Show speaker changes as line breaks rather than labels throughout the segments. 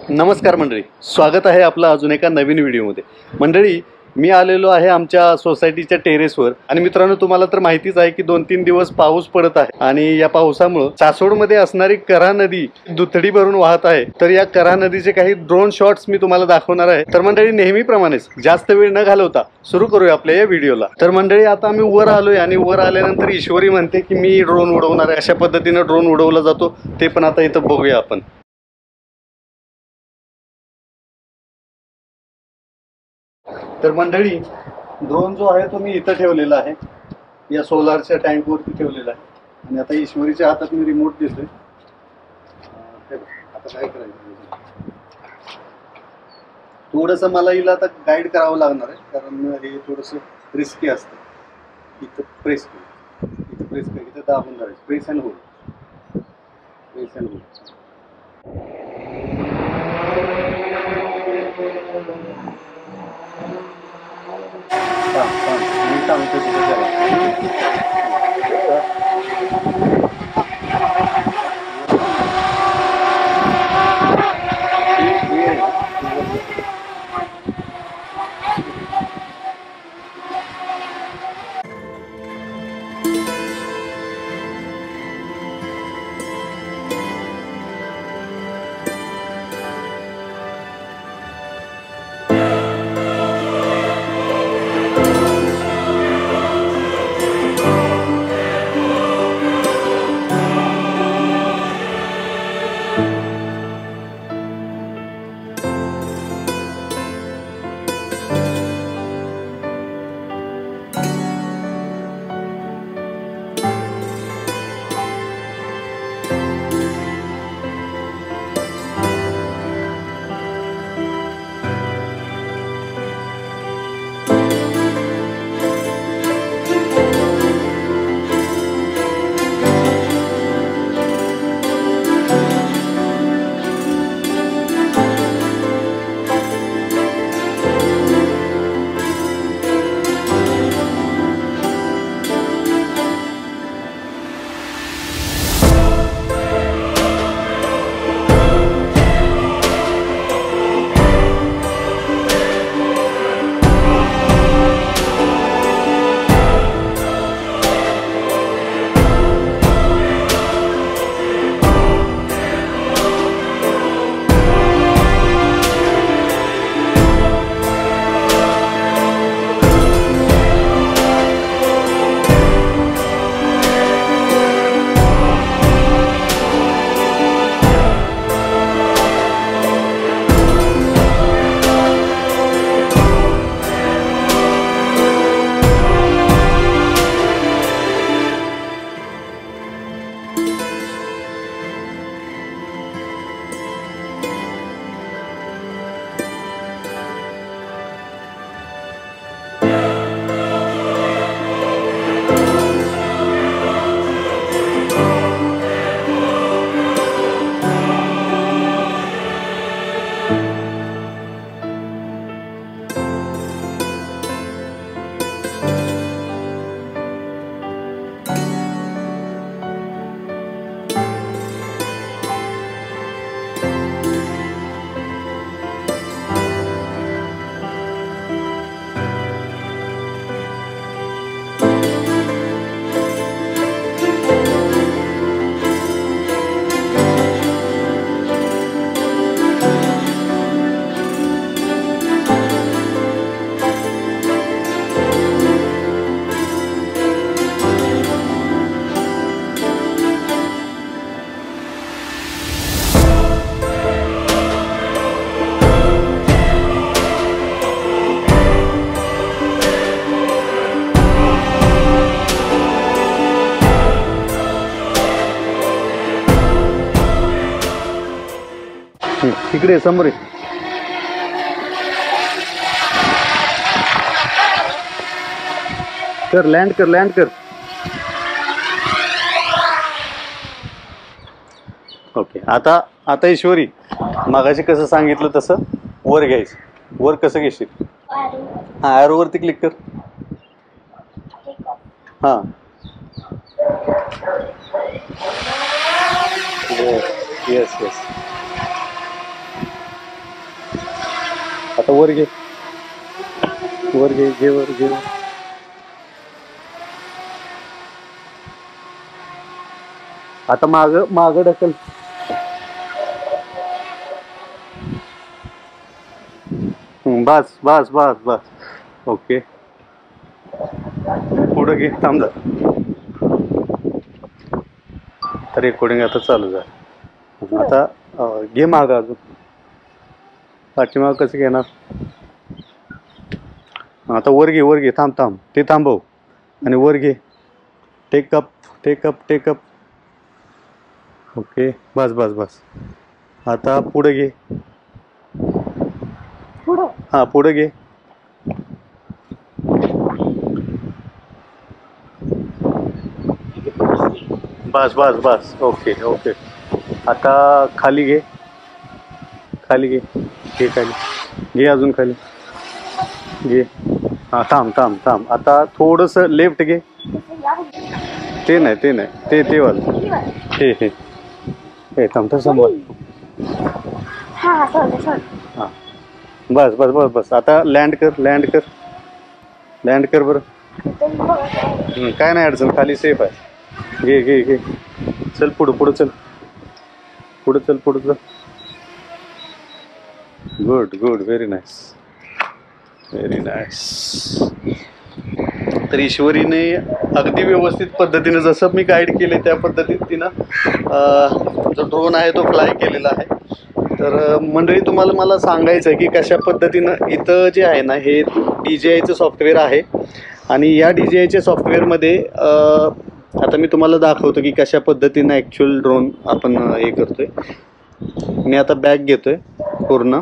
नमस्कार मंडळी, स्वागत आहे आपलं अजून एका नवीन व्हिडिओमध्ये। मंडळी, मी आलेलो आहे आमच्या सोसायटीच्या टेरेसवर आणि मित्रांनो, तुम्हाला तर माहितीच आहे की 2-3 दिवस पाऊस पडत आहे आणि या पावसामुळे सासवडमध्ये असणारी कऱ्हा नदी दुथडी भरून वाहत आहे। तर या कऱ्हा नदीचे काही ड्रोन शॉट्स मी तुम्हाला दाखवणार आहे। तर मंडळी, नेहमीप्रमाणेच जास्त वेळ न घालवता सुरू करूया आपल्या या व्हिडिओला। तर मंडळी, आता आम्ही वर आलोय आणि वर आल्यानंतर ईश्वरी म्हणते की मी ड्रोन उडवणार आहे। अशा पद्धतीने ड्रोन उडवला जातो ते पण आता इथं बघूया आपण। तर मंडळी, ड्रोन जो आहे तो मी इथं ठेवलेला आहे, या सोलारच्या टँक वरती ठेवलेला आहे आणि आता ईश्वरीच्या हातात मी रिमोट देतोय। आता काय करायचं, थोडंसं मला हिला आता गाईड करावं लागणार आहे कारण हे थोडंसं रिस्की असतं। इथं प्रेस कर, इथं प्रेस कर, इथं दाबून धरायचं, press and hold, press and hold. मी सांगतो तिथे त्याला तिकडे समोर आहे। कर, लँड कर, लँड कर। ओके, आता ईश्वरी, मागाशी कसं सांगितलं तसं वर घ्यायचं। वर कसं घेशील? हा, ॲरो वरती क्लिक कर। हा, येस येस। आता वर घे, वर घे, घे वर, घे वर. आता माग माग ढकल. बस बस बस बस. ओके, पुढं घे. थांब जा. रेकॉर्डिंग आता चालू झालं. आता घे माग अजून. पाठीमाग कसं घेणार? आता वर घे, वर घे. थांब थांब, ते थांबव आणि वर घे. Take up, take up, take up. ओके, बस बस बस. आता पुढे घे. हां, पुढे घे. बस बस बस. Okay okay. आता खाली घे, खाली घे, घे खाली, घे अजून खाली, घे. हां, थांब थांब थांब. आता थोडंसं लेफ्ट घे. ते नाही, ते नाही, ते वालं. हे हे हे थांब तर समोर. हां, बस बस बस बस. आता लँड कर, लँड कर, लँड कर बरं. काय नाही अडचण, खाली सेफ आहे. घे घे घे. चल पुढं, पुढं चल, पुढं चल, पुढं चल. Good good, very nice, very nice. तर ईश्वरीने अगदी व्यवस्थित पद्धतीने जसं मी गाईड केले त्या पद्धतीने तिनं जो ड्रोन आहे तो फ्लाय केलेला आहे. तर मंडळी, तुम्हाला मला सांगायचं आहे की कशा पद्धतीनं इथं जे आहे ना, हे DJIचं सॉफ्टवेअर आहे. आणि या DJIच्या सॉफ्टवेअरमध्ये आता मी तुम्हाला दाखवतो की कशा पद्धतीनं ॲक्च्युअल ड्रोन आपण हे करतोय. मी आता बॅक घेतोय पूर्ण.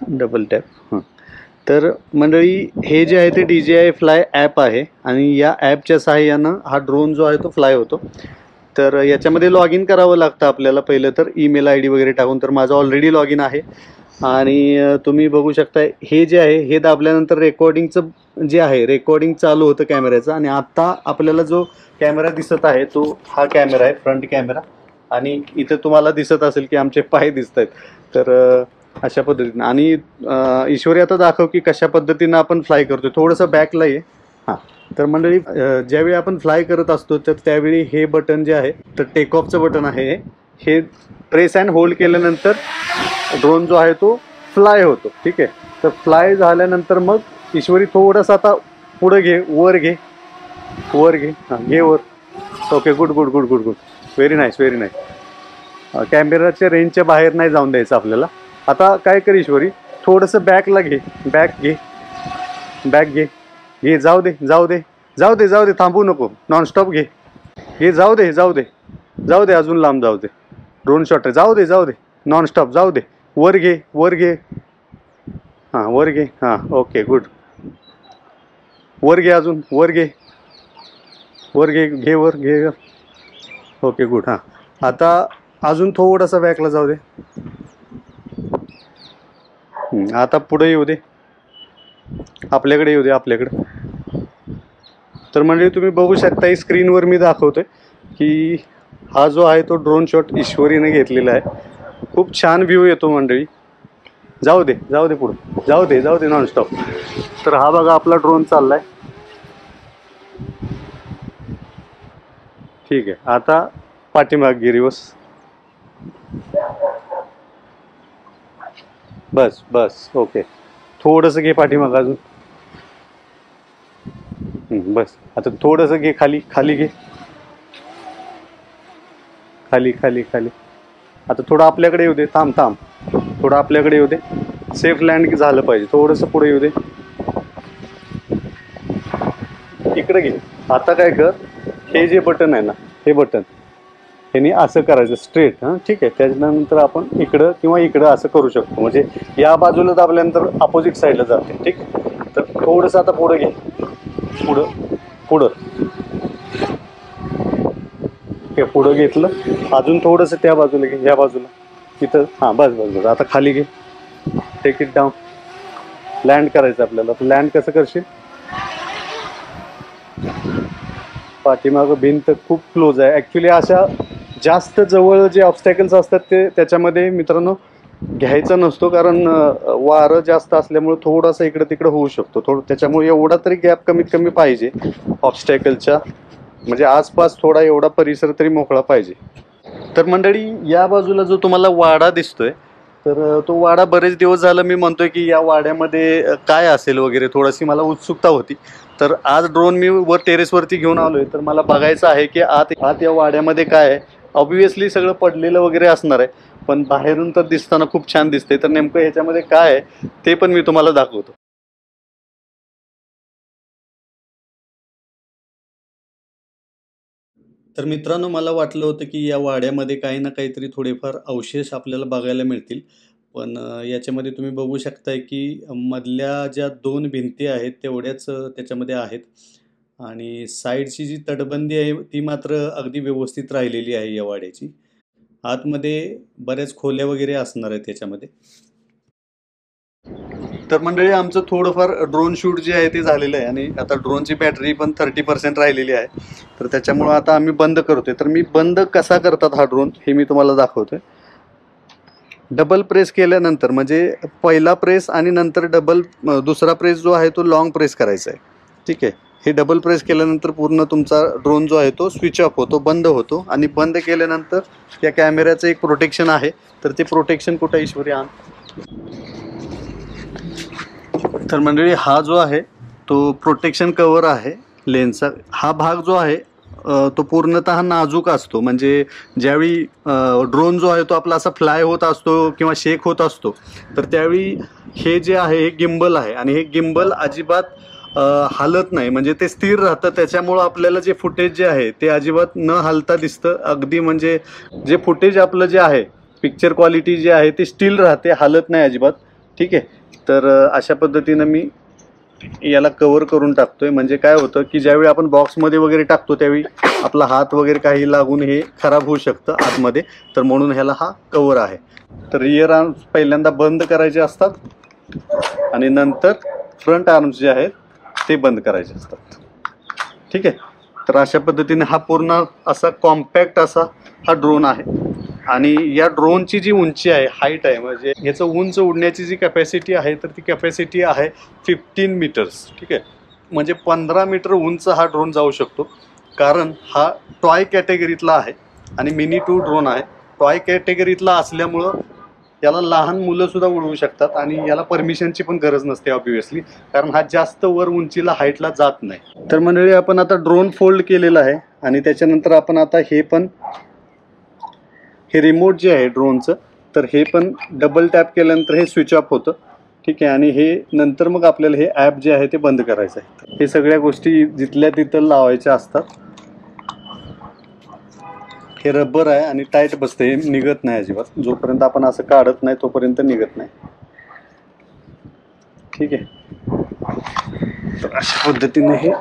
Double tap. हां, तर मंडळी, हे जे आहे ते DJI फ्लाय ॲप आहे आणि या ॲपच्या सहाय्यानं हा ड्रोन जो आहे तो फ्लाय होतो. तर याच्यामध्ये लॉग इन करावं लागतं आपल्याला पहिलं तर, ईमेल ID वगैरे टाकून. तर माझं ऑलरेडी लॉग इन आहे आणि तुम्ही बघू शकता हे जे आहे हे दाबल्यानंतर रेकॉर्डिंगचं जे आहे, रेकॉर्डिंग चालू होतं कॅमेऱ्याचं. आणि आत्ता आपल्याला जो कॅमेरा दिसत आहे तो हा कॅमेरा आहे, फ्रंट कॅमेरा. आणि इथं तुम्हाला दिसत असेल की आमचे पाय दिसत आहेत. तर अशा पद्धतीनं. आणि ईश्वरी आता दाखव की कशा पद्धतीनं आपण फ्लाय करतो. थोडंसं बॅकला ये. हां, तर मंडळी, ज्यावेळी आपण फ्लाय करत असतो तर त्यावेळी हे बटन जे आहे तर टेक ऑफचं बटन आहे. हे प्रेस अँड होल्ड केल्यानंतर ड्रोन जो आहे तो फ्लाय होतो. ठीक आहे. तर फ्लाय झाल्यानंतर मग ईश्वरी थोडंसं आता पुढं घे, वर घे, वर घे. हां, घे वर. Okay, good good good good good, very nice, very nice. कॅमेराच्या रेंजच्या बाहेर नाही जाऊन द्यायचं आपल्याला. आता काय कर ईश्वरी, थोडंसं बॅकला घे, बॅक घे, बॅक घे, घे. जाऊ दे, जाऊ दे, जाऊ दे, जाऊ दे. थांबू नको, नॉनस्टॉप घे, घे. जाऊ दे, जाऊ दे, जाऊ दे. अजून लांब जाऊ दे. ड्रोन शॉट आहे. जाऊ दे, जाऊ दे. नॉनस्टॉप जाऊ दे. वर घे, वर घे. हां, वर घे. हां, ओके, गुड. वर घे, अजून वर घे, वर घे, घे वर, घे. Okay, good. हां, आता अजून थोडासा बॅकला जाऊ दे. आता पुढे येऊ दे, आपल्याकडे येऊ दे, आपल्याकडे. तर म्हणजे तुम्ही बघू शकता स्क्रीनवर मी दाखवतोय की हा जो आहे तो ड्रोन शॉट ईश्वरीने घेतलेला आहे. खूप छान व्ह्यू येतो मंडळी. जाऊ दे, जाऊ दे, पुढं जाऊ दे, जाऊ दे, नॉनस्टॉप. तर हा बघा आपला ड्रोन चाललाय. ठीक आहे. आता पाठीमाग गिरी बस, बस बस. ओके, थोडंसं घे पाठीमाग अजून. बस. आता थोडंसं घे खाली, खाली घे, खाली खाली खाली. आता थोडं आपल्याकडे येऊ दे. थांब थांब, थोडं आपल्याकडे येऊ दे. सेफ लँड झालं पाहिजे. थोडंसं पुढे येऊ दे, इकडे घे. आता काय कर, हे जे बटन आहे ना, हे बटन ह्यानी असं करायचं स्ट्रेट. हां, ठीक आहे. त्याच्यानंतर आपण इकडं किंवा इकडं असं करू शकतो. म्हणजे या बाजूला दाबल्यानंतर अपोजिट साईडला जाते. ठीक. तर थोडंसं आता पुढं घे, पुढं, पुढं. हे पुढं घेतलं. अजून थोडंसं त्या बाजूला घे, या बाजूला, तिथं. हां, बस बस बस. आता खाली घे, टेक इट डाऊन. लँड करायचं आपल्याला. तर लँड कसं करशील, पाठीमागं भिंत खूप क्लोज आहे ॲक्च्युली. अशा जास्त जवळ जे ऑब्स्टॅकल्स असतात ते त्याच्यामध्ये मित्रांनो घ्यायचा नसतो, कारण वारं जास्त असल्यामुळे थोडासा इकडं तिकडं होऊ शकतो. त्याच्यामुळे एवढा तरी गॅप कमीत कमी पाहिजे ऑब्स्टॅकलच्या, म्हणजे आसपास थोडा एवढा परिसर तरी मोकळा पाहिजे. तर मंडळी, या बाजूला जो तुम्हाला वाडा दिसतोय, तर तो वाडा बरेच दिवस झालं मी म्हणतोय की या वाड्यामध्ये काय असेल वगैरे, थोडीशी मला उत्सुकता होती. तर आज ड्रोन मी टेरेसवरती घेऊन आलोय, तर मला बघायचं आहे की आत या वाड्यामध्ये काय आहे. ऑब्व्हियसली सगळं पडलेलं वगैरे असणार आहे, पण बाहेरून तर दिसताना खूप छान दिसतंय. तर नेमकं ह्याच्यामध्ये काय आहे ते पण मी तुम्हाला दाखवतो. तर मित्रांनो, मला वाटलं होतं की या वाड्यामध्ये काही ना काहीतरी थोडेफार अवशेष आपल्याला बघायला मिळतील, पण याच्यामध्ये तुम्ही बघू शकताय की मधल्या ज्या 2 भिंती आहेत तेवढ्याच त्याच्यामध्ये आहेत, आणि साईडची जी तटबंदी आहे ती मात्र अगदी व्यवस्थित राहिलेली आहे या वाड्याची. आतमध्ये बऱ्याच खोल्या वगैरे असणार आहेत त्याच्यामध्ये. तर मंडळी, आमचं थोडंफार ड्रोन शूट जे आहे ते झालेलं आहे, आणि आता ड्रोनची बॅटरी पण 30% राहिलेली आहे. तर त्याच्यामुळं आता आम्ही बंद करतोय. तर मी बंद कसा करतात हा ड्रोन हे मी तुम्हाला दाखवतोय. डबल प्रेस केल्यानंतर, म्हणजे पहिला प्रेस आणि नंतर दुसरा प्रेस जो आहे तो लॉंग प्रेस करायचा आहे. ठीक आहे. हे डबल प्रेस केल्यानंतर पूर्ण तुमचा ड्रोन जो आहे तो स्विच ऑफ होतो, बंद होतो. आणि बंद केल्यानंतर या कॅमेऱ्याचं एक प्रोटेक्शन आहे. तर ते प्रोटेक्शन कुठं ईश्वरी आण. तर मंडळी, हा जो आहे तो प्रोटेक्शन कवर आहे लेन्सचा. हा भाग जो आहे तो पूर्णतः नाजूक असतो, म्हणजे ज्यावेळी ड्रोन जो आहे तो आपला असा फ्लाय होत असतो किंवा शेक होत असतो, तर त्यावेळी हे जे आहे हे गिम्बल आहे, आणि हे गिम्बल अजिबात हालत नाही, म्हणजे ते स्थिर राहतं. त्याच्यामुळं आपल्याला जे फुटेज जे आहे ते अजिबात न हालता दिसतं. अगदी म्हणजे जे फुटेज आपलं जे आहे, पिक्चर क्वालिटी जी आहे ती स्टील राहते, हालत नाही अजिबात. ठीक आहे. तर अशा पद्धतीनं मी याला कव्हर करून टाकतोय. म्हणजे काय होतं की ज्यावेळी आपण बॉक्समध्ये वगैरे टाकतो त्यावेळी आपला हात वगैरे काही लागून हे खराब होऊ शकतं आतमध्ये, तर म्हणून ह्याला हा कव्हर आहे. तर रिअर आर्म्स पहिल्यांदा बंद करायचे असतात, आणि नंतर फ्रंट आर्म्स जे आहेत ते बंद करायचे असतात. ठीक आहे. तर अशा पद्धतीने हा पूर्ण असा कॉम्पॅक्ट असा हा ड्रोन आहे. आणि या ड्रोनची जी उंची आहे, हाईट आहे, म्हणजे याचं उंच उडण्याची जी कॅपॅसिटी आहे तर ती कॅपॅसिटी आहे 15 मीटर्स. ठीक आहे. म्हणजे 15 मीटर उंच हा ड्रोन जाऊ शकतो, कारण हा टॉय कॅटेगरीतला आहे आणि मिनी 2 ड्रोन आहे. टॉय कॅटेगरीतला असल्यामुळं याला लहान मुलं सुद्धा उडवू शकतात, आणि याला परमिशनची पण गरज नसते ऑब्व्हियसली, कारण हा जास्त वर उंचीला हाईटला जात नाही. तर मंडळी, आपण आता ड्रोन फोल्ड केलेला आहे, आणि त्याच्यानंतर आपण आता हे रिमोट जे आहे ड्रोनचं, तर हे पण डबल टॅप केल्यानंतर हे स्विच ऑफ होतं. ठीक आहे. आणि हे नंतर मग आपल्याला हे ॲप जे आहे ते बंद करायचं आहे. हे सगळ्या गोष्टी जिथल्या तिथं लावायच्या असतात. हे रबर आहे आणि टाईट बसते, हे निघत नाही अजिबात. जोपर्यंत आपण असं काढत नाही तोपर्यंत निघत नाही. ठीक आहे. तर अशा पद्धतीने हे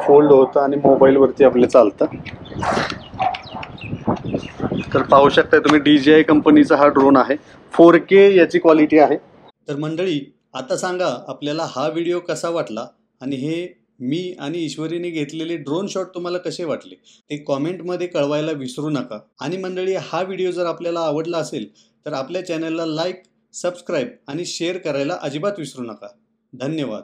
फोल्ड होतं आणि मोबाईलवरती आपलं चालतं. तर पाहू शकता तुम्ही, DJI कंपनीचा हा ड्रोन आहे. 4K याची क्वालिटी आहे. तर मंडळी, आता सांगा आपल्याला हा व्हिडिओ कसा वाटला, आणि हे मी आणि ईश्वरीने घेतलेले ड्रोन शॉट तुम्हाला कसे वाटले ते कॉमेंटमध्ये कळवायला विसरू नका. आणि मंडळी, हा व्हिडिओ जर आपल्याला आवडला असेल तर आपल्या चॅनलला लाईक, सबस्क्राईब आणि शेअर करायला अजिबात विसरू नका. धन्यवाद.